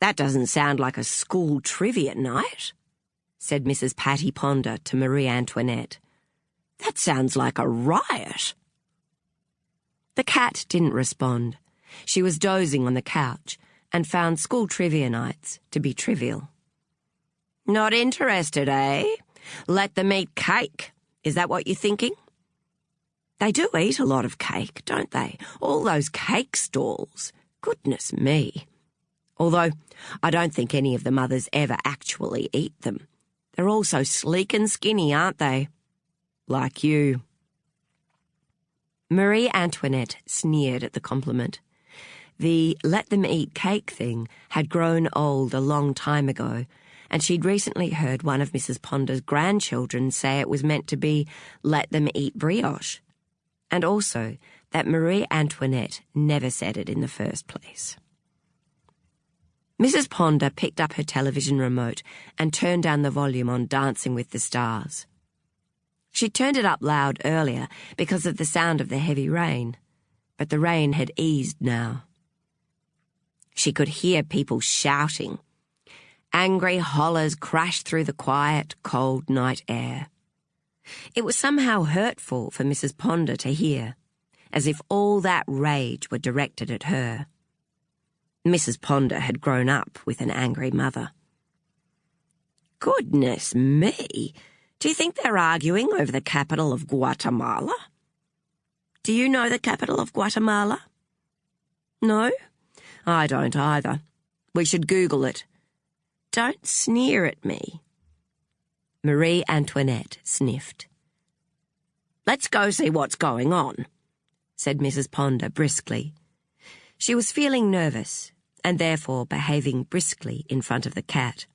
"That doesn't sound like a school trivia night," said Mrs. Patty Ponder to Marie Antoinette. "That sounds like a riot." The cat didn't respond. She was dozing on the couch and found school trivia nights to be trivial. "Not interested, eh? Let them eat cake. Is that what you're thinking?" They do eat a lot of cake, don't they? All those cake stalls. Goodness me. Although I don't think any of the mothers ever actually eat them. They're all so sleek and skinny, aren't they? Like you. Marie Antoinette sneered at the compliment. The let them eat cake thing had grown old a long time ago, and she'd recently heard one of Mrs. Ponder's grandchildren say it was meant to be let them eat brioche, and also that Marie Antoinette never said it in the first place. Mrs. Ponder picked up her television remote and turned down the volume on Dancing with the Stars. She'd turned it up loud earlier because of the sound of the heavy rain, but the rain had eased now. She could hear people shouting. Angry hollers crashed through the quiet, cold night air. It was somehow hurtful for Mrs. Ponder to hear, as if all that rage were directed at her. Mrs. Ponder had grown up with an angry mother. "Goodness me! Do you think they're arguing over the capital of Guatemala?" "Do you know the capital of Guatemala?" "No? I don't either. We should Google it." "Don't sneer at me." Marie Antoinette sniffed. "Let's go see what's going on," said Mrs. Ponder briskly. She was feeling nervous and therefore behaving briskly in front of the cat,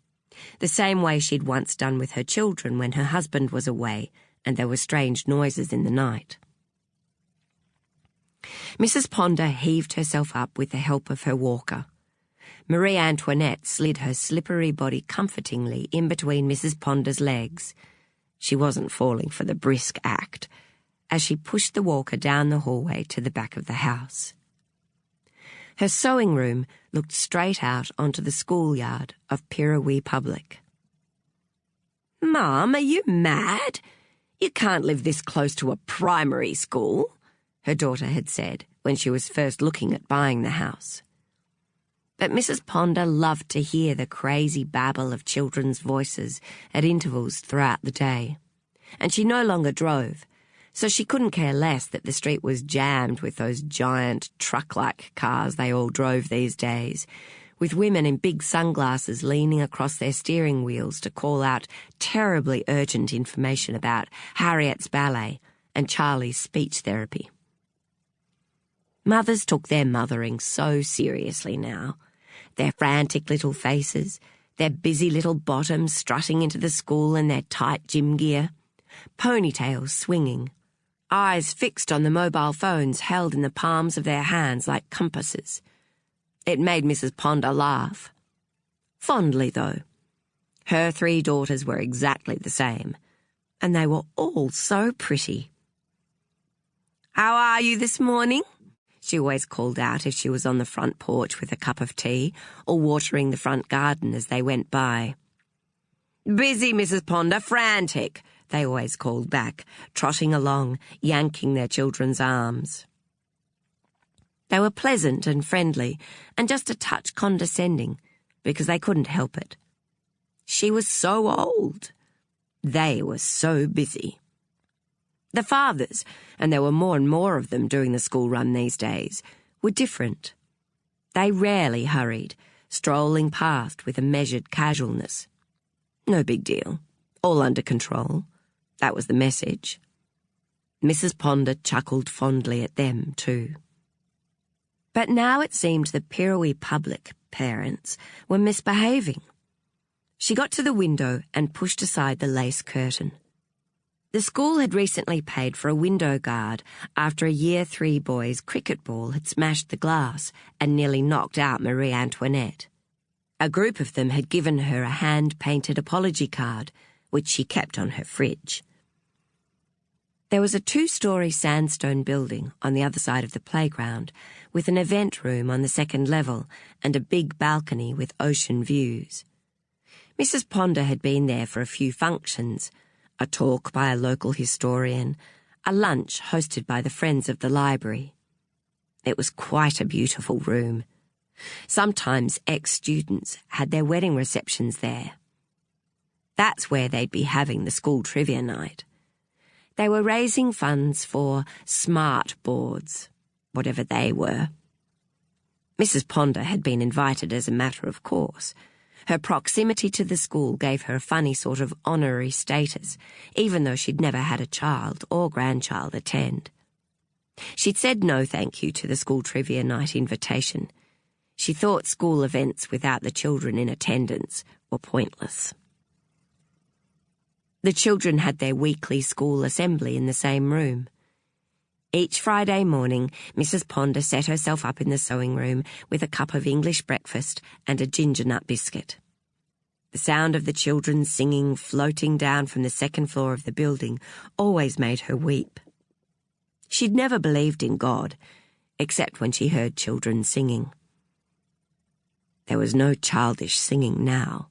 the same way she'd once done with her children when her husband was away and there were strange noises in the night. Mrs. Ponder heaved herself up with the help of her walker. Marie Antoinette slid her slippery body comfortingly in between Mrs. Ponder's legs. She wasn't falling for the brisk act, as she pushed the walker down the hallway to the back of the house. Her sewing room looked straight out onto the schoolyard of Pirawee Public. "Mum, are you mad? You can't live this close to a primary school," her daughter had said when she was first looking at buying the house. But Mrs. Ponder loved to hear the crazy babble of children's voices at intervals throughout the day, and she no longer drove, so she couldn't care less that the street was jammed with those giant truck-like cars they all drove these days, with women in big sunglasses leaning across their steering wheels to call out terribly urgent information about Harriet's ballet and Charlie's speech therapy. Mothers took their mothering so seriously now. Their frantic little faces, their busy little bottoms strutting into the school in their tight gym gear, ponytails swinging, eyes fixed on the mobile phones held in the palms of their hands like compasses. It made Mrs. Ponder laugh. Fondly, though. Her 3 daughters were exactly the same, and they were all so pretty. "How are you this morning?" she always called out if she was on the front porch with a cup of tea or watering the front garden as they went by. "Busy, Mrs. Ponder, frantic," they always called back, trotting along, yanking their children's arms. They were pleasant and friendly and just a touch condescending because they couldn't help it. She was so old. They were so busy. The fathers, and there were more and more of them doing the school run these days, were different. They rarely hurried, strolling past with a measured casualness. No big deal. All under control. That was the message. Mrs. Ponder chuckled fondly at them, too. But now it seemed the Pirawee Public parents were misbehaving. She got to the window and pushed aside the lace curtain. The school had recently paid for a window guard after a Year 3 boy's cricket ball had smashed the glass and nearly knocked out Marie Antoinette. A group of them had given her a hand-painted apology card, which she kept on her fridge. There was a 2-story sandstone building on the other side of the playground, with an event room on the second level and a big balcony with ocean views. Mrs. Ponder had been there for a few functions, a talk by a local historian, a lunch hosted by the Friends of the Library. It was quite a beautiful room. Sometimes ex-students had their wedding receptions there. That's where they'd be having the school trivia night. They were raising funds for smart boards, whatever they were. Mrs. Ponder had been invited as a matter of course. Her proximity to the school gave her a funny sort of honorary status, even though she'd never had a child or grandchild attend. She'd said no thank you to the school trivia night invitation. She thought school events without the children in attendance were pointless. The children had their weekly school assembly in the same room. Each Friday morning, Mrs. Ponder set herself up in the sewing room with a cup of English breakfast and a ginger nut biscuit. The sound of the children singing floating down from the second floor of the building always made her weep. She'd never believed in God, except when she heard children singing. There was no childish singing now.